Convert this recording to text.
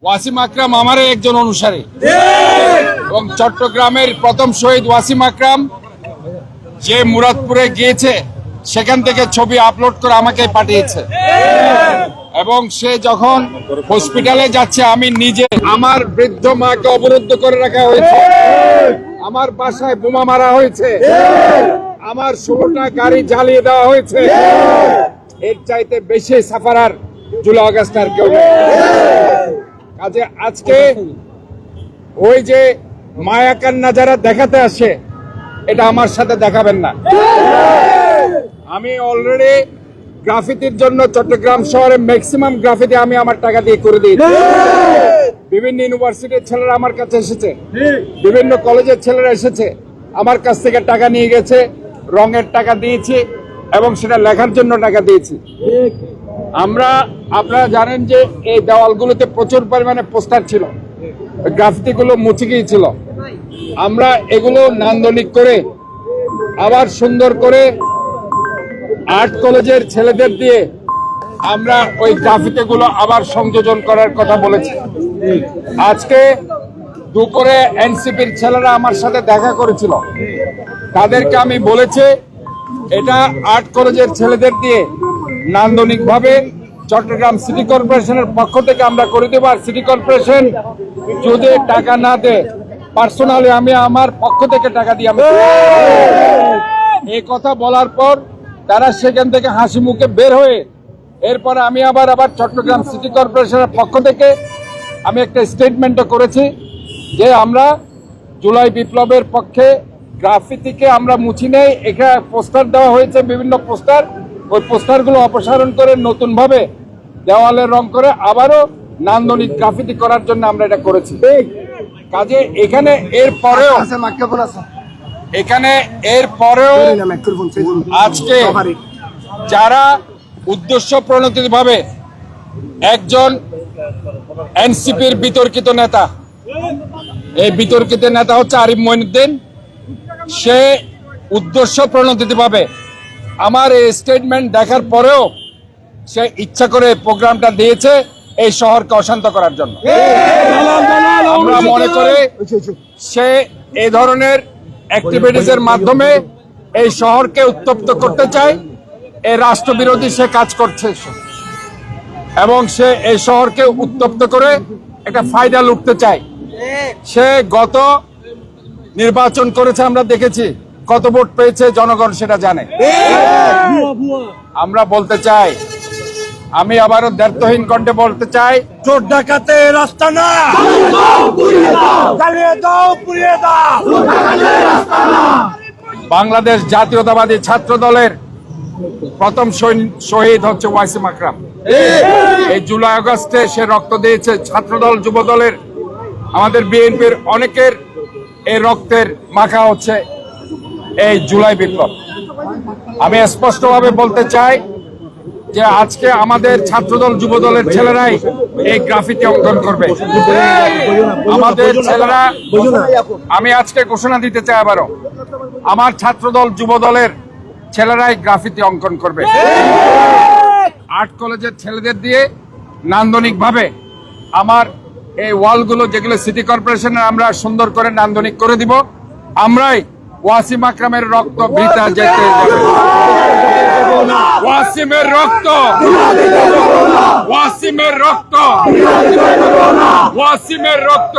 ওয়াসিম আকরাম আমার একজন অনুসারী এবং চট্টগ্রামের প্রথম শহীদ ওয়াসিম আকরাম যে মুরাদপুরে গিয়েছে সেখান থেকে ছবি আপলোড করে আমাকে পাঠিয়েছে এবং সে যখন হসপিটালে যাচ্ছে আমি নিজে আমার বৃদ্ধ মাকে অবরুদ্ধ করে রাখা হয়েছে, আমার বাসায় বোমা মারা হয়েছে, আমার 16টা গাড়ি জ্বালিয়ে দেওয়া হয়েছে। এর চাইতে বেশি সাফারার জুলাই আগস্ট আর কেউ নেই। কাজে আজকে ওই যে মায়াকান্না যারা দেখাতে আসে এটা আমার সাথে দেখাবেন না। আমি অলরেডি গ্রাফিতির জন্য চট্টগ্রাম শহরে ম্যাক্সিমাম গ্রাফিতি আমি আমার টাকা দিয়ে করে দিয়েছি। বিভিন্ন ইউনিভার্সিটির ছেলেরা আমার কাছে এসেছে, বিভিন্ন কলেজের ছেলেরা এসেছে, আমার কাছ থেকে টাকা নিয়ে গেছে, রঙের টাকা দিয়েছি এবং সেটা লেখার জন্য টাকা দিয়েছি। আপনারা জানেন যে এই দেওয়ালগুলোতে প্রচুর পরিমাণে পোস্টার ছিল, গ্রাফিতিগুলো মুছে গিয়েছিল। আমরা এগুলো নান্দনিক করে আবার সুন্দর করে আর্ট কলেজের ছেলেদের দিয়ে আমরা ওই গ্রাফিতিগুলো আবার সংযোজন করার কথা বলেছি। আজকে দুপুরে এনসিপির ছেলেরা আমার সাথে দেখা করেছিল, তাদেরকে আমি বলেছি এটা আর্ট কলেজের ছেলেদের দিয়ে নান্দনিকভাবে চট্টগ্রাম সিটি কর্পোরেশনের পক্ষ থেকে আমরা করে দেব। আর সিটি কর্পোরেশন যদি টাকা না দেয় পার্সোনালি আমি আমার পক্ষ থেকে টাকা দিয়ে আমি এই কথা বলার পর তারা সেখান থেকে হাসি মুখে বের হয়ে এরপর আমি আবার চট্টগ্রাম সিটি কর্পোরেশনের পক্ষ থেকে আমি একটা স্টেটমেন্টও করেছি যে আমরা জুলাই বিপ্লবের পক্ষে গ্রাফিতিকে আমরা মুছি নেই। এখানে পোস্টার দেওয়া হয়েছে, বিভিন্ন পোস্টার, ওই পোস্টারগুলো অপসারণ করে নতুন ভাবে দেওয়ালে রং করে আবারও নান্দনিক গ্রাফিতি করার জন্য আমরা এটা করেছি। কাজে এখানে এরপরেও আজকে যারা উদ্দেশ্য প্রণোদিত ভাবে একজন এনসিপির বিতর্কিত নেতা, এই বিতর্কিত নেতা হচ্ছে আরিফ মঈনুদ্দিন, সে উদ্দেশ্য প্রণোদিত ভাবে আমার এই স্টেটমেন্ট দেখার পরেও সে ইচ্ছা করে প্রোগ্রামটা দিয়েছে এই শহরকে অশান্ত করার জন্য। আমরা মনে করি সে এই ধরনের অ্যাক্টিভিটিসের মাধ্যমে এই শহরকে উত্তপ্ত করতে চায়, এই রাষ্ট্রবিরোধী সে কাজ করছে এবং সে এই শহরকে উত্তপ্ত করে একটা ফায়দা লুটতে চায়। সে গত নির্বাচন করেছে, আমরা দেখেছি কত ভোট পেয়েছে, জনগণ সেটা জানে। আমরা বলতে চাই, আমি আবারও দ্ব্যর্থহীন কণ্ঠে বলতে চাই, চোর ডাকাতে রাস্তা না, বাংলাদেশ জাতীয়তাবাদী ছাত্র দলের প্রথম শহীদ হচ্ছে ওয়াসিম আকরাম। এই জুলাই আগস্টে সে রক্ত দিয়েছে। ছাত্রদল, যুব দলের, আমাদের বিএনপির অনেকের এই রক্তের মাখা হচ্ছে এই জুলাই বিপ্লব। আমি স্পষ্টভাবে বলতে চাই যে আজকে আমাদের ছাত্রদল, যুব দলের ছেলেরাই এই গ্রাফিতি অঙ্কন করবে। আমাদের ছেলেরা, আমি আজকে ঘোষণা দিতে চাই আবারও, আমার ছাত্রদল, যুব দলের ছেলেরাই গ্রাফিতি অঙ্কন করবে। আর্ট কলেজের ছেলেদের দিয়ে নান্দনিক ভাবে আমার এই ওয়ালগুলো, যেগুলো সিটি কর্পোরেশনের, আমরা সুন্দর করে নান্দনিক করে দিব। আমরাই ওয়াসিম আকরামের রক্ত বৃথা যেতে দেব না। ওয়াসিমের রক্ত, ওয়াসিমের রক্ত, ওয়াসিমের রক্ত।